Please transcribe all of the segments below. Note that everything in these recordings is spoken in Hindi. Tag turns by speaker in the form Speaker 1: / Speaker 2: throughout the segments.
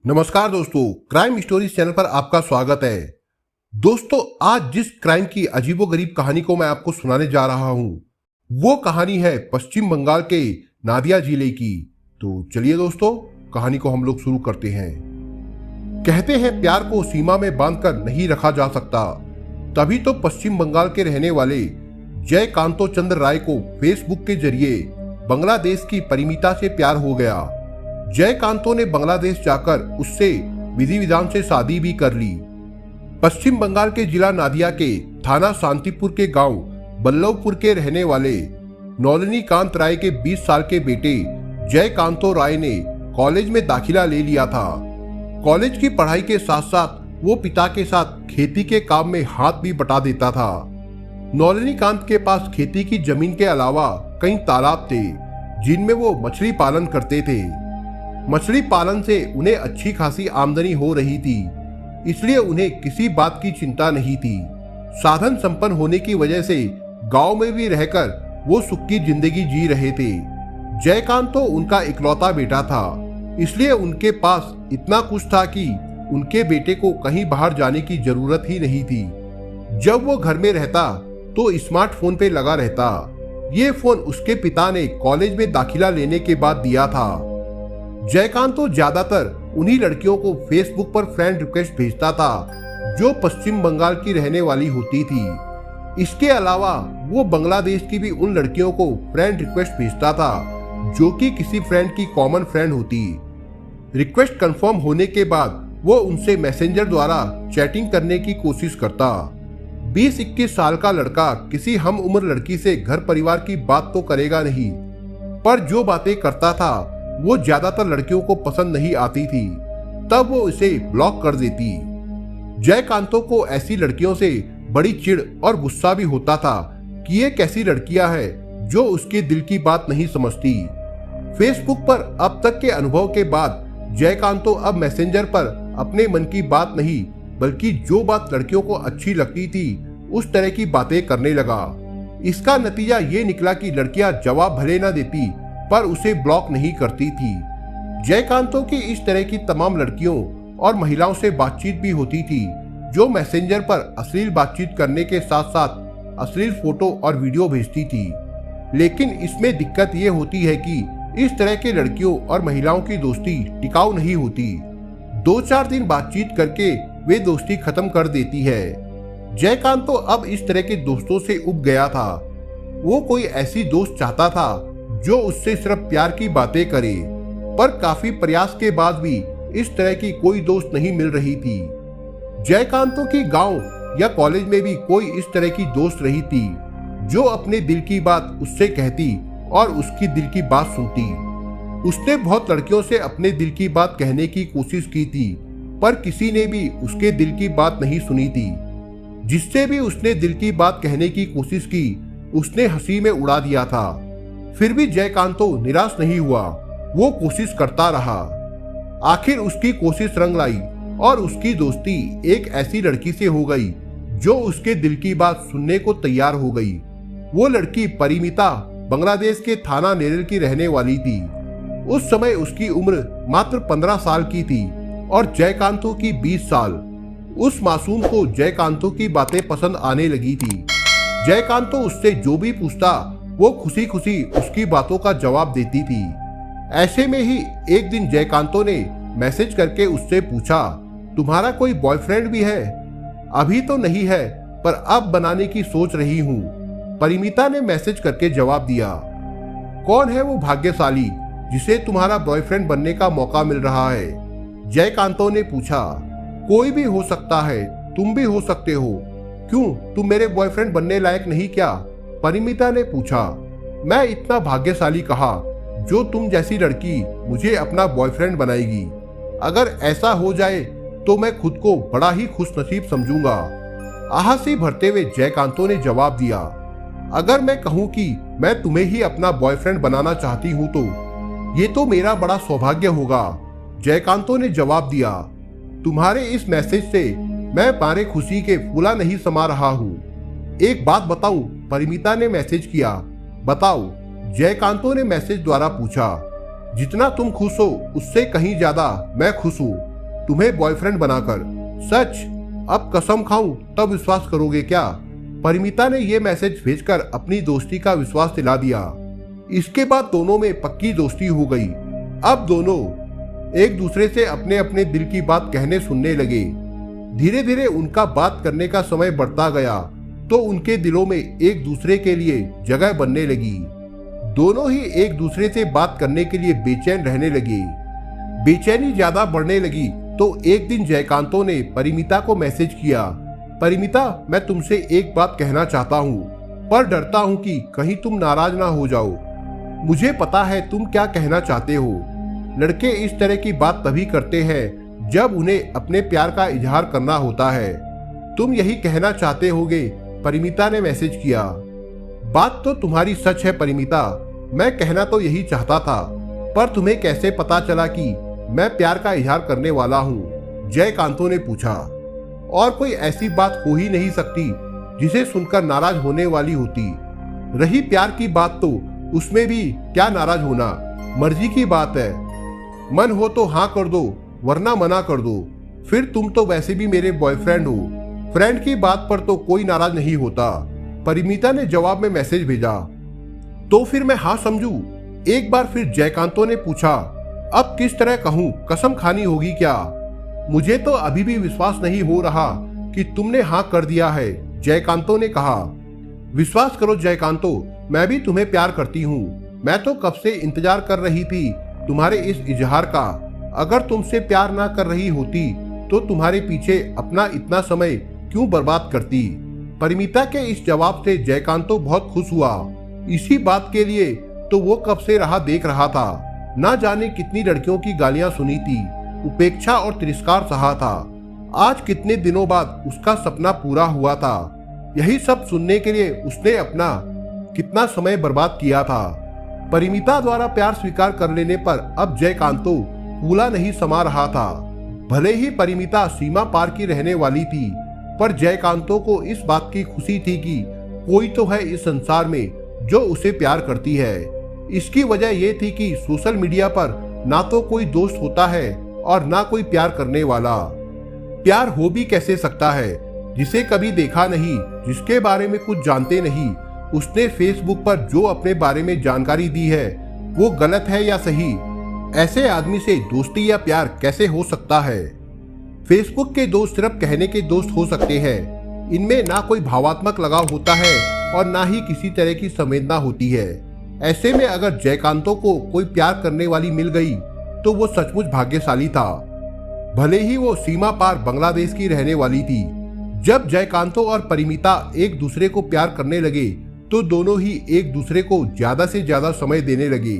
Speaker 1: नमस्कार दोस्तों, क्राइम स्टोरीज चैनल पर आपका स्वागत है। दोस्तों, आज जिस क्राइम की अजीबोगरीब कहानी को मैं आपको सुनाने जा रहा हूं, वो कहानी है पश्चिम बंगाल के नादिया जिले की। तो चलिए दोस्तों, कहानी को हम लोग शुरू करते हैं। कहते हैं प्यार को सीमा में बांधकर नहीं रखा जा सकता। तभी तो पश्चिम बंगाल के रहने वाले जयकांतो चंद्र राय को फेसबुक के जरिए बांग्लादेश की परिमीता से प्यार हो गया। जयकांतो ने बांग्लादेश जाकर उससे विधि विधान से शादी भी कर ली। पश्चिम बंगाल के जिला नादिया के थाना शांतिपुर के गांव बल्लभपुर के रहने वाले नौलिनीकांत राय के 20 साल के बेटे जयकांतो राय ने कॉलेज में दाखिला ले लिया था। कॉलेज की पढ़ाई के साथ साथ वो पिता के साथ खेती के काम में हाथ भी बटा देता था। नौलिनीकांत के पास खेती की जमीन के अलावा कई तालाब थे जिनमें वो मछली पालन करते थे। मछली पालन से उन्हें अच्छी खासी आमदनी हो रही थी, इसलिए उन्हें किसी बात की चिंता नहीं थी। साधन संपन्न होने की वजह से गांव में भी रहकर वो सुख की जिंदगी जी रहे थे। जयकांतो उनका इकलौता बेटा था, इसलिए उनके पास इतना कुछ था कि उनके बेटे को कहीं बाहर जाने की जरूरत ही नहीं थी। जब वो घर में रहता तो स्मार्टफोन पे लगा रहता। ये फोन उसके पिता ने कॉलेज में दाखिला लेने के बाद दिया था। जयकांतो ज्यादातर उन्हीं लड़कियों को फेसबुक पर फ्रेंड रिक्वेस्ट भेजता था जो पश्चिम बंगाल की रहने वाली होती थी। इसके अलावा वो बांग्लादेश की भी उन लड़कियों को फ्रेंड रिक्वेस्ट भेजता था जो कि किसी फ्रेंड की कॉमन फ्रेंड होती। रिक्वेस्ट कंफर्म होने के बाद वो उनसे मैसेंजर द्वारा चैटिंग करने की कोशिश करता। 20-21 साल का लड़का किसी हम उम्र लड़की से घर परिवार की बात तो करेगा नहीं, पर जो बातें करता था वो ज्यादातर लड़कियों को पसंद नहीं आती थी। तब वो इसे ब्लॉक कर देती। जयकांतो को ऐसी लड़कियों से बड़ी चिढ़ और गुस्सा भी होता था कि ये कैसी लड़कियां हैं जो उसके दिल की बात नहीं समझती। फेसबुक पर अब तक के अनुभव के बाद जयकांतो अब मैसेंजर पर अपने मन की बात नहीं बल्कि जो बात लड़कियों को अच्छी लगती थी उस तरह की बातें करने लगा। इसका नतीजा ये निकला कि लड़कियां जवाब भले ना देती पर उसे ब्लॉक नहीं करती थी। जयकांतो की इस तरह की तमाम लड़कियों और महिलाओं से बातचीत भी होती थी जो मैसेंजर पर अश्लील बातचीत करने के साथ साथ अश्लील फोटो और वीडियो भेजती थी। लेकिन इसमें दिक्कत ये होती है कि इस तरह के लड़कियों और महिलाओं की दोस्ती टिकाऊ नहीं होती। 2-4 दिन बातचीत करके वे दोस्ती खत्म कर देती है। जयकांतो अब इस तरह के दोस्तों से उब गया था। वो कोई ऐसी दोस्त चाहता था जो उससे सिर्फ प्यार की बातें करे, पर काफी प्रयास के बाद भी इस तरह की कोई दोस्त नहीं मिल रही थी। जयकांतो की गांव या कॉलेज में भी कोई इस तरह की दोस्त रही थी जो अपने दिल की बात उससे कहती और उसकी दिल की बात सुनती। उसने बहुत लड़कियों से अपने दिल की बात कहने की कोशिश की थी, पर किसी ने भी उसके दिल की बात नहीं सुनी थी। जिससे भी उसने दिल की बात कहने की कोशिश की उसने हंसी में उड़ा दिया था। फिर भी जयकांतो निराश नहीं हुआ, वो कोशिश करता रहा। आखिर उसकी कोशिश रंग लाई और उसकी दोस्ती एक ऐसी लड़की से हो गई जो उसके दिल की बात सुनने को तैयार हो गई। वो लड़की परिमीता बांग्लादेश के थाना नेरल की रहने वाली थी। उस समय उसकी उम्र मात्र 15 साल की थी और जयकांतो की 20 साल। उस मासूम को जयकांतो की बातें पसंद आने लगी थी। जयकांतो उससे जो भी पूछता वो खुशी खुशी उसकी बातों का जवाब देती थी। ऐसे में ही एक दिन जयकांतो ने मैसेज करके उससे पूछा, तुम्हारा कोई बॉयफ्रेंड भी है? अभी तो नहीं है, पर अब बनाने की सोच रही हूँ। परिमीता ने मैसेज करके जवाब दिया। कौन है वो भाग्यशाली जिसे तुम्हारा बॉयफ्रेंड बनने का मौका मिल रहा है? जयकांतो ने पूछा। कोई भी हो सकता है, तुम भी हो सकते हो। क्यों, तुम मेरे बॉयफ्रेंड बनने लायक नहीं क्या? परिमीता ने पूछा। मैं इतना भाग्यशाली कहा जो तुम जैसी लड़की मुझे अपना बॉयफ्रेंड बनाएगी। अगर ऐसा हो जाए तो मैं खुद को बड़ा ही खुशनसीब समझूंगा। आहसी भरते हुए जयकांतो ने जवाब दिया। अगर मैं कहूं कि मैं तुम्हें ही अपना बॉयफ्रेंड बनाना चाहती हूं तो ये तो मेरा बड़ा सौभाग्य होगा। जयकांतो ने जवाब दिया। तुम्हारे इस मैसेज से मैं पारे खुशी के फूला नहीं समा रहा हूँ। एक बात बताऊं? परिमीता ने मैसेज किया। बताओ, जयकांतो ने मैसेज द्वारा पूछा। जितना तुम खुश हो उससे कहीं ज्यादा मैं खुश हूँ। तुम्हें बॉयफ्रेंड बनाकर। सच, अब कसम खाऊं तब विश्वास करोगे क्या? परिमीता ने यह मैसेज भेजकर अपनी दोस्ती का विश्वास दिला दिया। इसके बाद दोनों में पक्की दोस्ती हो गई। अब दोनों एक दूसरे से अपने अपने दिल की बात कहने सुनने लगे। धीरे धीरे उनका बात करने का समय बढ़ता गया तो उनके दिलों में एक दूसरे के लिए जगह बनने लगी। दोनों ही एक दूसरे से बात करने के लिए बेचैन रहने लगे। बेचैनी ज्यादा बढ़ने लगी तो एक दिन जयकांतो ने परिमीता को मैसेज किया, परिमीता, मैं तुमसे एक बात कहना चाहता हूँ, पर डरता हूँ कि कहीं तुम नाराज ना हो जाओ। मुझे पता है तुम क्या कहना चाहते हो। लड़के इस तरह की बात तभी करते हैं जब उन्हें अपने प्यार का इजहार करना होता है। तुम यही कहना चाहते होगे, परिमीता ने मैसेज किया। बात तो तुम्हारी सच है परिमीता, मैं कहना तो यही चाहता था, पर तुम्हें कैसे पता चला कि मैं प्यार का इजहार करने वाला हूँ? जयकांतो ने पूछा। और कोई ऐसी बात हो ही नहीं सकती जिसे सुनकर नाराज होने वाली होती। रही प्यार की बात तो उसमें भी क्या नाराज होना, मर्जी की बात है। मन हो तो हाँ कर दो, वरना मना कर दो। फिर तुम तो वैसे भी मेरे बॉयफ्रेंड हो, फ्रेंड की बात पर तो कोई नाराज नहीं होता। परिमीता ने जवाब में मैसेज भेजा। तो फिर मैं हाँ समझू? एक बार फिर जयकांतो ने पूछा। अब किस तरह कहूँ, कसम खानी होगी क्या? मुझे तो अभी भी विश्वास नहीं हो रहा कि तुमने हाँ कर दिया है, जयकांतो ने कहा। विश्वास करो जयकांतो, मैं भी तुम्हें प्यार करती हूँ। मैं तो कब से इंतजार कर रही थी तुम्हारे इस इजहार का। अगर तुमसे प्यार ना कर रही होती तो तुम्हारे पीछे अपना इतना समय क्यों बर्बाद करती? परिमीता के इस जवाब से जयकांतो बहुत खुश हुआ। इसी बात के लिए तो वो कब से राह देख रहा था। ना जाने कितनी लड़कियों की गालियां सुनी थी, उपेक्षा और तिरस्कार सहा था। आज कितने दिनों बाद उसका सपना पूरा हुआ था। यही सब सुनने के लिए उसने अपना कितना समय बर्बाद किया था। परिमीता द्वारा प्यार स्वीकार कर लेने पर अब जयकांतो फूला नहीं समा रहा था। भले ही परिमीता सीमा पार की रहने वाली थी, पर जयकांतो को इस बात की खुशी थी कि कोई तो है इस संसार में जो उसे प्यार करती है। इसकी वजह यह थी कि सोशल मीडिया पर ना तो कोई दोस्त होता है और ना कोई प्यार करने वाला। प्यार हो भी कैसे सकता है जिसे कभी देखा नहीं, जिसके बारे में कुछ जानते नहीं। उसने फेसबुक पर जो अपने बारे में जानकारी दी है वो गलत है या सही? ऐसे आदमी से दोस्ती या प्यार कैसे हो सकता है? फेसबुक के दोस्त सिर्फ कहने के दोस्त हो सकते हैं। इनमें ना कोई भावात्मक लगाव होता है और ना ही किसी तरह की संवेदना होती है। ऐसे में अगर जयकांतो को कोई प्यार करने वाली मिल गई तो वो सचमुच भाग्यशाली था। भले ही वो सीमा पार बांग्लादेश की रहने वाली थी। जब जयकांतो और परिमीता एक दूसरे को प्यार करने लगे तो दोनों ही एक दूसरे को ज्यादा से ज्यादा समय देने लगे।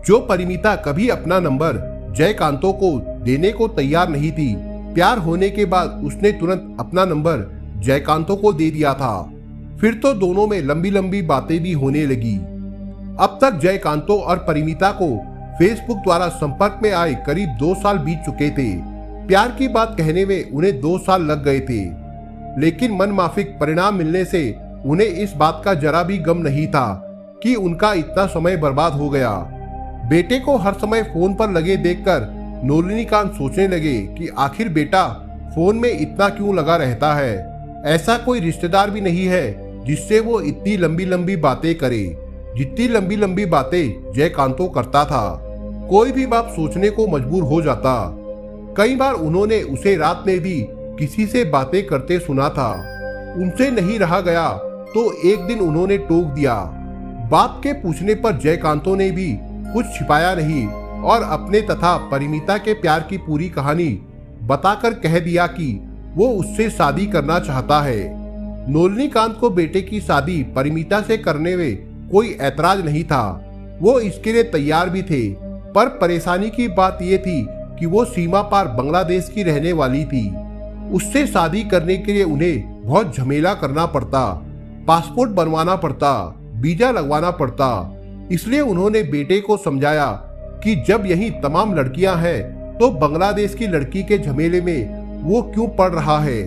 Speaker 1: जो परिमीता कभी अपना नंबर जयकांतो को देने को तैयार नहीं थी, प्यार होने के बाद उसने तुरंत अपना नंबर जयकांतो को दे दिया था। फिर तो दोनों में लंबी लंबी बातें भी होने लगी। अब तक जयकांतो और परिमीता को फेसबुक द्वारा संपर्क में आए करीब 2 साल बीत चुके थे। प्यार की बात कहने में उन्हें 2 साल लग गए थे, लेकिन मनमाफिक परिणाम मिलने से उन्हें इस बात का जरा भी गम नहीं था कि उनका इतना समय बर्बाद हो गया। बेटे को हर समय फोन पर लगे देखकर नलिनीकांत सोचने लगे कि आखिर बेटा फोन में इतना क्यों लगा रहता है। ऐसा कोई रिश्तेदार भी नहीं है जिससे वो इतनी लंबी लंबी बातें करे जितनी लंबी लंबी बातें जयकांतो करता था। कोई भी बाप सोचने को मजबूर हो जाता। कई बार उन्होंने उसे रात में भी किसी से बातें करते सुना था। उनसे नहीं रहा गया तो एक दिन उन्होंने टोक दिया। बाप के पूछने पर जयकांतो ने भी कुछ छिपाया नहीं और अपने तथा परिमीता के प्यार की पूरी कहानी बताकर कह दिया कि वो उससे शादी करना चाहता है। नलिनीकांत को बेटे की शादी परिमीता से करने में कोई ऐतराज नहीं था। वो इसके लिए तैयार भी थे, पर परेशानी की बात यह थी कि वो सीमा पार बांग्लादेश की रहने वाली थी। उससे शादी करने के लिए उन्हें बहुत झमेला करना पड़ता, पासपोर्ट बनवाना पड़ता, वीजा लगवाना पड़ता। इसलिए उन्होंने बेटे को समझाया कि जब यही तमाम लड़कियां हैं तो बांग्लादेश की लड़की के झमेले में वो क्यों पड़ रहा है।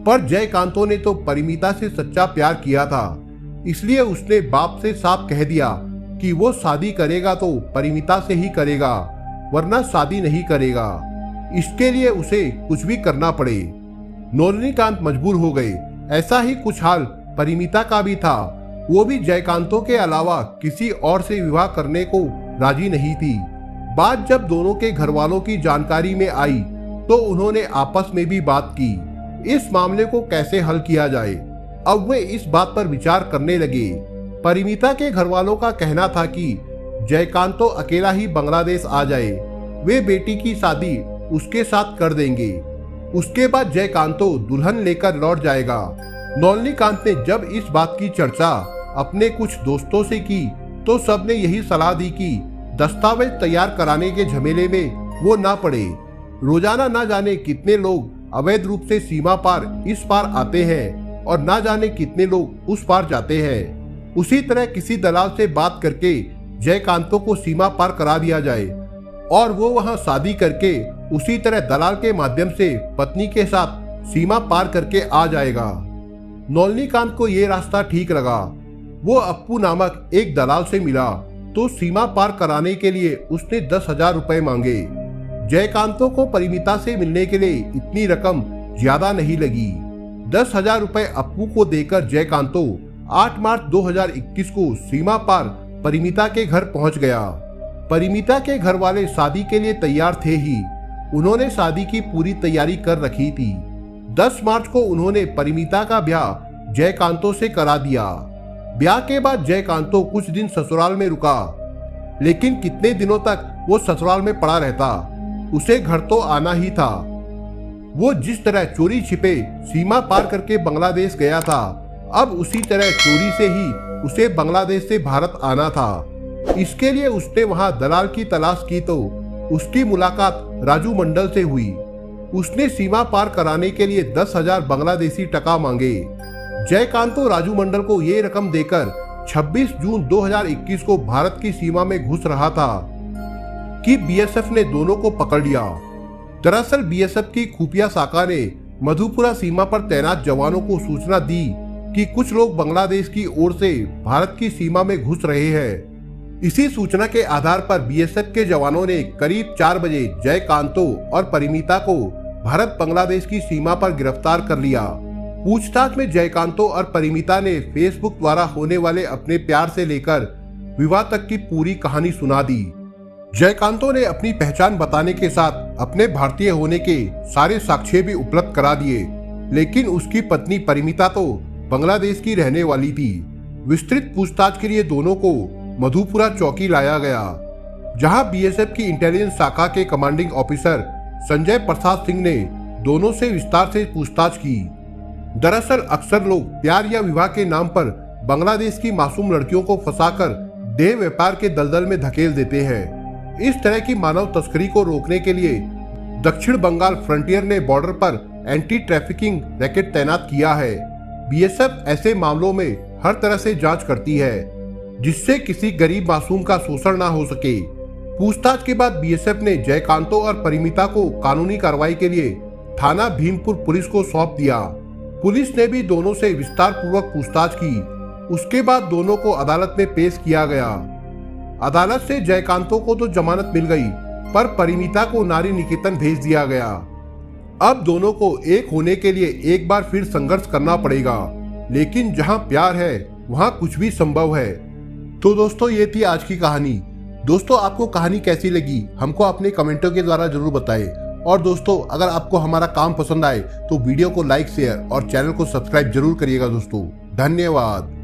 Speaker 1: पर जयकांतो ने तो परिमीता से सच्चा प्यार किया था, इसलिए उसने बाप से साफ कह दिया कि वो शादी करेगा तो परिमीता से ही करेगा, वरना शादी नहीं करेगा। इसके लिए उसे कुछ भी करना पड़े। नलिनीकांत मजबूर हो गए। ऐसा ही कुछ हाल परिमीता का भी था। वो भी जयकांतों के अलावा किसी और से विवाह करने को राजी नहीं थी। बात जब दोनों के घर वालों की जानकारी में आई तो उन्होंने आपस में भी बात की, इस मामले को कैसे हल किया जाए। अब वे इस बात पर विचार करने लगे। परिमीता के घर वालों का कहना था कि जयकांतो अकेला ही बांग्लादेश आ जाए, वे बेटी की शादी उसके साथ कर देंगे। उसके बाद जयकांतो दुल्हन लेकर लौट जाएगा। नलिनीकांत ने जब इस बात की चर्चा अपने कुछ दोस्तों से की तो सबने यही सलाह दी कि दस्तावेज तैयार कराने के झमेले में वो ना पड़े। रोजाना ना जाने कितने लोग अवैध रूप से सीमा पार इस पार आते हैं और ना जाने कितने लोग उस पार जाते हैं। उसी तरह किसी दलाल से बात करके जयकांतो को सीमा पार करा दिया जाए और वो वहां शादी करके उसी तरह दलाल के माध्यम से पत्नी के साथ सीमा पार करके आ जाएगा। नलिनीकांत को ये रास्ता ठीक लगा। वो अप्पू नामक एक दलाल से मिला तो सीमा पार कराने के लिए उसने 10,000 रुपए मांगे। जयकांतो को परिमीता से मिलने के लिए इतनी रकम ज्यादा नहीं लगी। 10,000 रुपए अप्पू को देकर जयकांतो 8 मार्च 2021 को सीमा पार परिमीता के घर पहुंच गया। परिमीता के घर वाले शादी के लिए तैयार थे ही। उन्होंने शादी की पूरी तैयारी कर रखी थी। 10 मार्च को उन्होंने परिमीता का ब्याह जयकांतो से करा दिया। ब्याह के बाद जयकांतो कुछ दिन ससुराल में रुका, लेकिन कितने दिनों तक वो ससुराल में पड़ा रहता, उसे घर तो आना ही था। वो जिस तरह चोरी छिपे सीमा पार करके बांग्लादेश गया था, अब उसी तरह चोरी से ही उसे बांग्लादेश से भारत आना था। इसके लिए उसने वहां दलाल की तलाश की तो उसकी मुलाकात राजू मंडल से हुई। उसने सीमा पार कराने के लिए 10,000 बांग्लादेशी टका मांगे। जयकांतो राजू मंडल को ये रकम देकर 26 जून 2021 को भारत की सीमा में घुस रहा था कि बीएसएफ ने दोनों को पकड़ लिया। दरअसल बीएसएफ की खुफिया शाखा ने मधुपुरा सीमा पर तैनात जवानों को सूचना दी कि कुछ लोग बांग्लादेश की ओर से भारत की सीमा में घुस रहे हैं। इसी सूचना के आधार पर बीएसएफ के जवानों ने करीब 4 बजे जयकांतो और परिमीता को भारत बांग्लादेश की सीमा पर गिरफ्तार कर लिया। पूछताछ में जयकांतो और परिमीता ने फेसबुक द्वारा होने वाले अपने प्यार से लेकर विवाह तक की पूरी कहानी सुना दी। जयकांतो ने अपनी पहचान बताने के साथ अपने भारतीय होने के सारे साक्ष्य भी उपलब्ध करा दिए, लेकिन उसकी पत्नी परिमीता तो बांग्लादेश की रहने वाली थी। विस्तृत पूछताछ के लिए दोनों को मधुपुरा चौकी लाया गया, जहां बीएसएफ की इंटेलिजेंस शाखा के कमांडिंग ऑफिसर संजय प्रसाद सिंह ने दोनों से विस्तार से पूछताछ की। दरअसल अक्सर लोग प्यार या विवाह के नाम पर बांग्लादेश की मासूम लड़कियों को फंसाकर देह व्यापार के दलदल में धकेल देते हैं। इस तरह की मानव तस्करी को रोकने के लिए दक्षिण बंगाल फ्रंटियर ने बॉर्डर पर एंटी ट्रैफिकिंग रैकेट तैनात किया है। बीएसएफ ऐसे मामलों में हर तरह से जांच करती है, जिससे किसी गरीब मासूम का शोषण ना हो सके। पूछताछ के बाद बीएसएफ ने जयकांतो और परिमीता को कानूनी कार्रवाई के लिए थाना भीमपुर पुलिस को सौंप दिया। पुलिस ने भी दोनों से विस्तार पूर्वक पूछताछ की। उसके बाद दोनों को अदालत में पेश किया गया। अदालत से जयकांतो को तो जमानत मिल गई, पर परिमीता को नारी निकेतन भेज दिया गया। अब दोनों को एक होने के लिए एक बार फिर संघर्ष करना पड़ेगा, लेकिन जहां प्यार है वहां कुछ भी संभव है। तो दोस्तों, ये थी आज की कहानी। दोस्तों, आपको कहानी कैसी लगी हमको अपने कमेंटों के द्वारा जरूर बताएं। और दोस्तों, अगर आपको हमारा काम पसंद आए तो वीडियो को लाइक, शेयर और चैनल को सब्सक्राइब जरूर करिएगा दोस्तों। धन्यवाद।